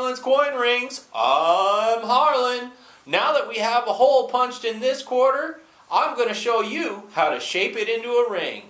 Harlen's Coin Rings. I'm Harlen. Now that we have a hole punched in this quarter, I'm going to show you how to shape it into a ring.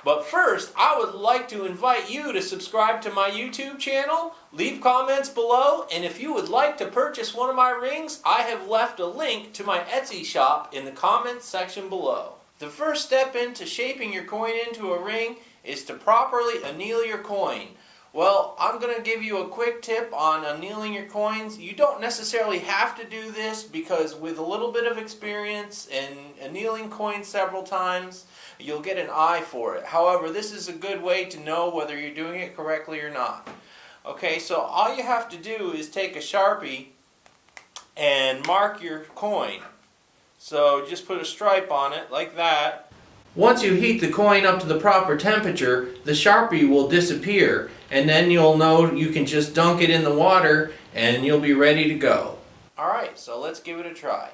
But first, I would like to invite you to subscribe to my YouTube channel, leave comments below, and if you would like to purchase one of my rings, I have left a link to my Etsy shop in the comments section below. The first step into shaping your coin into a ring is to properly anneal your coin. Well, I'm going to give you a quick tip on annealing your coins. You don't necessarily have to do this because with a little bit of experience and annealing coins several times, you'll get an eye for it. However, this is a good way to know whether you're doing it correctly or not. Okay, so all you have to do is take a Sharpie and mark your coin. So just put a stripe on it like that. Once you heat the coin up to the proper temperature, the Sharpie will disappear, and then you'll know you can just dunk it in the water and you'll be ready to go. Alright, so let's give it a try.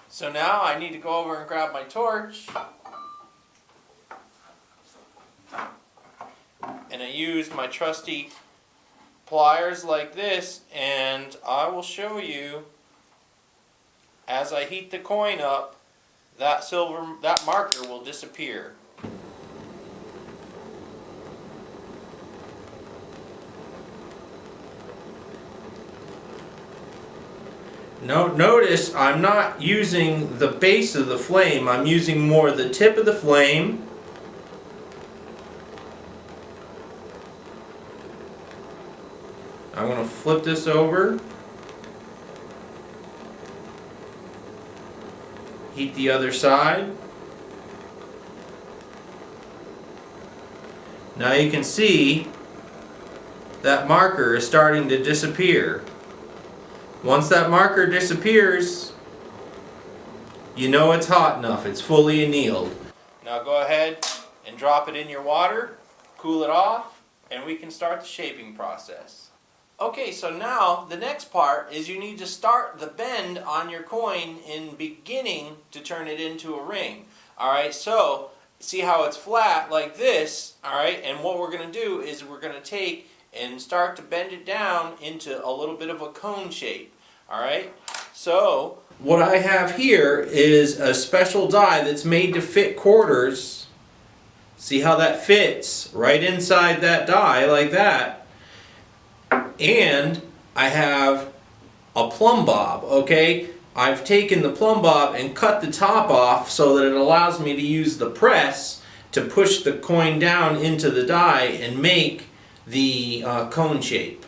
So now I need to go over and grab my torch. And I use my trusty pliers like this, and I will show you as I heat the coin up, that marker will disappear. Notice I'm not using the base of the flame, I'm using more the tip of the flame. I'm going to flip this over. Heat the other side. Now you can see that marker is starting to disappear. Once that marker disappears, you know it's hot enough, it's fully annealed. Now go ahead and drop it in your water, cool it off, and we can start the shaping process. Okay, so now the next part is you need to start the bend on your coin in beginning to turn it into a ring. Alright, so see how it's flat like this, alright, and what we're going to do is we're going to take and start to bend it down into a little bit of a cone shape. Alright, so what I have here is a special die that's made to fit quarters. See how that fits right inside that die like that. And I have a plumb bob, okay? I've taken the plumb bob and cut the top off so that it allows me to use the press to push the coin down into the die and make the cone shape.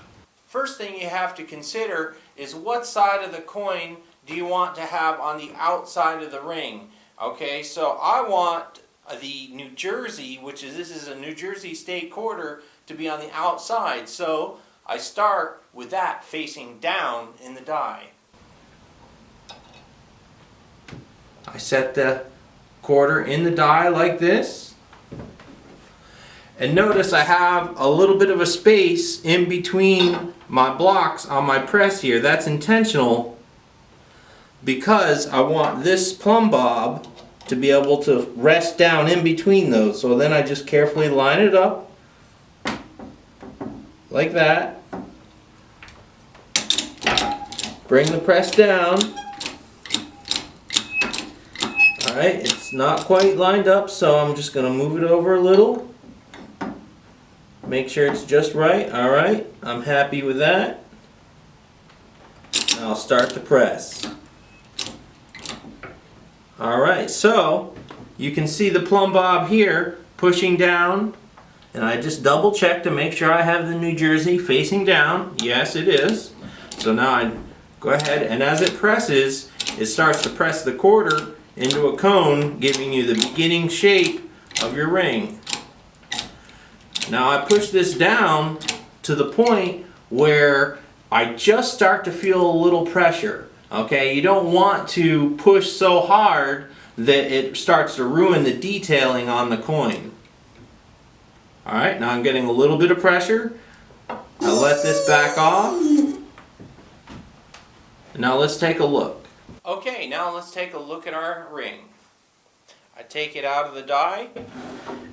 First thing you have to consider is what side of the coin do you want to have on the outside of the ring. Okay, so I want the New Jersey, this is a New Jersey state quarter, to be on the outside. So I start with that facing down in the die. I set the quarter in the die like this. And notice I have a little bit of a space in between my blocks on my press here. That's intentional because I want this plumb bob to be able to rest down in between those. So then I just carefully line it up like that. Bring the press down. Alright, it's not quite lined up, so I'm just going to move it over a little. Make sure it's just right. Alright, I'm happy with that. Now I'll start the press. Alright, so you can see the plumb bob here pushing down. And I just double check to make sure I have the New Jersey facing down. Yes, it is. So now I go ahead, and as it presses, it starts to press the quarter into a cone, giving you the beginning shape of your ring. Now I push this down to the point where I just start to feel a little pressure. Okay, you don't want to push so hard that it starts to ruin the detailing on the coin. Alright, now I'm getting a little bit of pressure. I'll let this back off. Now let's take a look. Okay, now let's take a look at our ring. I take it out of the die,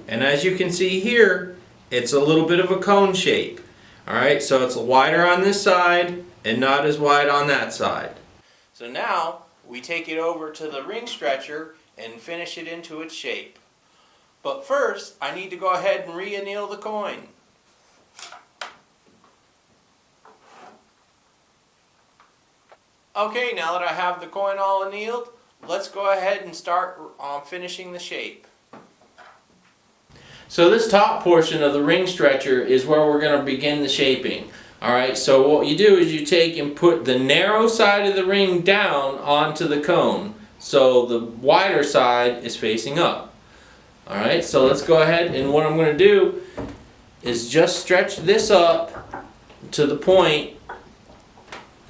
and as you can see here, it's a little bit of a cone shape. Alright, so it's wider on this side and not as wide on that side. So now we take it over to the ring stretcher and finish it into its shape. But first, I need to go ahead and re-anneal the coin. Okay, now that I have the coin all annealed, let's go ahead and start finishing the shape. So this top portion of the ring stretcher is where we're going to begin the shaping. Alright, so what you do is you take and put the narrow side of the ring down onto the cone. So the wider side is facing up. Alright, so let's go ahead, and what I'm going to do is just stretch this up to the point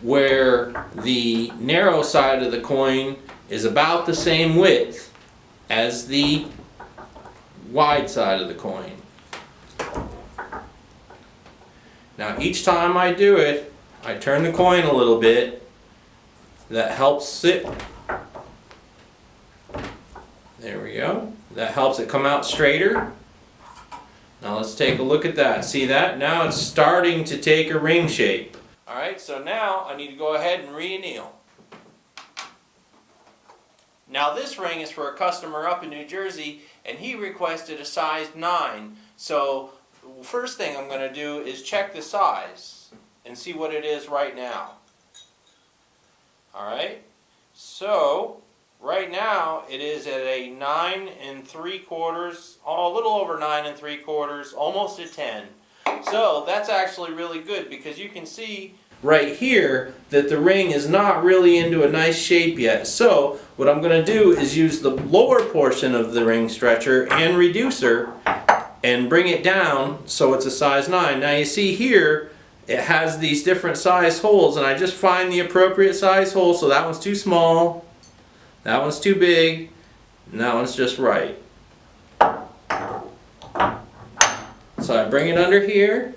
where the narrow side of the coin is about the same width as the wide side of the coin. Now each time I do it, I turn the coin a little bit. That helps it. There we go. That helps it come out straighter. Now let's take a look at that. See that? Now it's starting to take a ring shape. Alright, so now I need to go ahead and re-anneal. Now this ring is for a customer up in New Jersey, and he requested a size 9. So first thing I'm going to do is check the size and see what it is right now. Alright, so right now it is at a 9 3/4, a little over 9 3/4, almost a 10. So that's actually really good, because you can see right here that the ring is not really into a nice shape yet. So what I'm going to do is use the lower portion of the ring stretcher and reducer and bring it down so it's a size 9. Now you see here it has these different size holes, and I just find the appropriate size hole. So that one's too small, that one's too big, and that one's just right. So I bring it under here.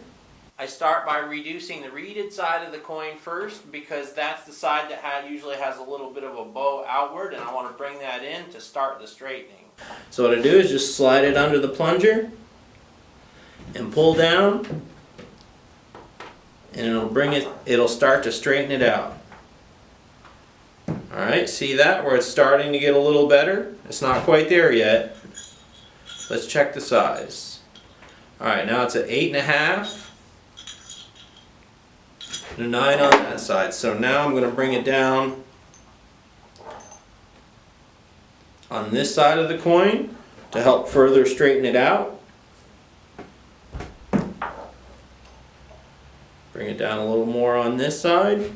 I start by reducing the reeded side of the coin first, because that's the side that usually has a little bit of a bow outward, and I want to bring that in to start the straightening. So what I do is just slide it under the plunger and pull down, and it'll start to straighten it out. Alright, see that? Where it's starting to get a little better? It's not quite there yet. Let's check the size. Alright, now it's at 8.5. and a 9 on that side. So now I'm going to bring it down on this side of the coin to help further straighten it out. Bring it down a little more on this side.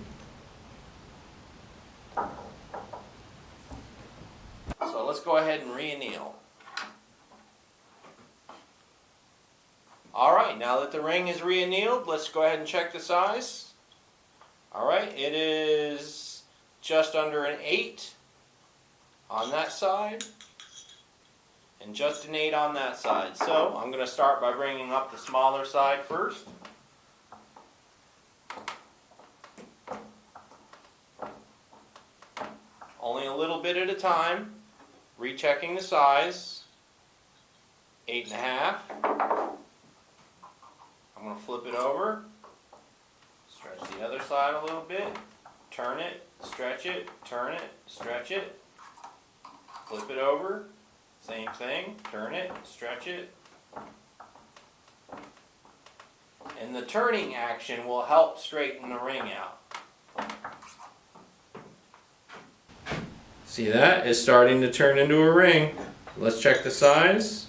So let's go ahead and re-anneal. Alright, now that the ring is re-annealed, let's go ahead and check the size. Alright, it is just under an 8 on that side, and just an 8 on that side. So I'm going to start by bringing up the smaller side first. Only a little bit at a time, rechecking the size. 8.5. I'm going to flip it over, stretch the other side a little bit, turn it, stretch it, turn it, stretch it, flip it over, same thing, turn it, stretch it. And the turning action will help straighten the ring out. See that? It's starting to turn into a ring. Let's check the size.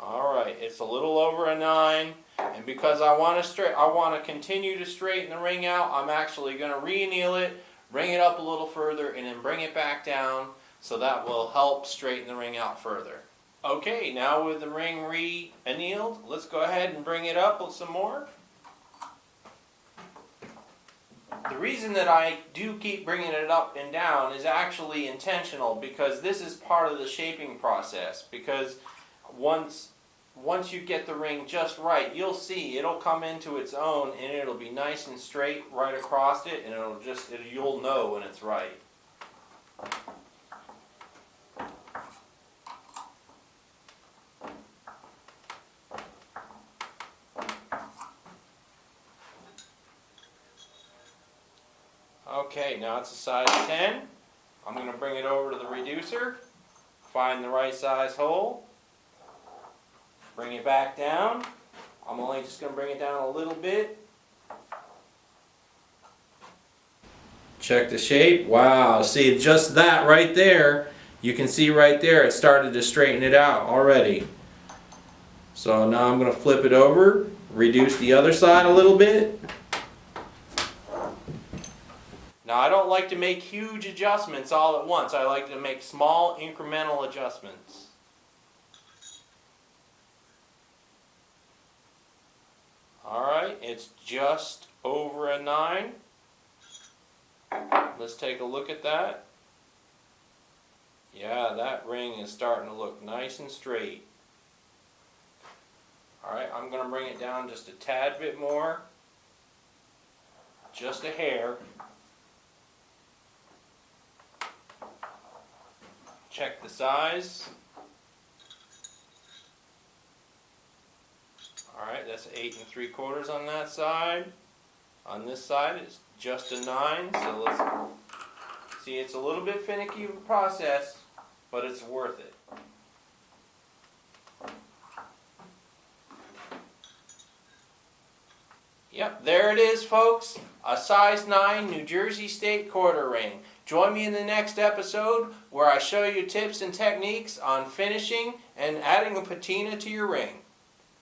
Alright, it's a little over a 9. And because I want to continue to straighten the ring out, I'm actually going to re-anneal it, bring it up a little further, and then bring it back down, so that will help straighten the ring out further. Okay, now with the ring re-annealed, let's go ahead and bring it up with some more. The reason that I do keep bringing it up and down is actually intentional, because this is part of the shaping process. Because once you get the ring just right, you'll see it'll come into its own, and it'll be nice and straight right across it, and you'll know when it's right. Okay, now it's a size 10. I'm going to bring it over to the reducer, find the right size hole, bring it back down. I'm only just going to bring it down a little bit. Check the shape. Wow, see just that right there. You can see right there it started to straighten it out already. So now I'm going to flip it over, reduce the other side a little bit. Now I don't like to make huge adjustments all at once. I like to make small incremental adjustments. Alright, it's just over a 9. Let's take a look at that. Yeah, that ring is starting to look nice and straight. Alright, I'm going to bring it down just a tad bit more. Just a hair. Check the size. Alright, that's 8 3/4 on that side. On this side it's just a 9, so let's see, it's a little bit finicky of a process, but it's worth it. Yep, there it is, folks. A size 9 New Jersey State quarter ring. Join me in the next episode where I show you tips and techniques on finishing and adding a patina to your ring.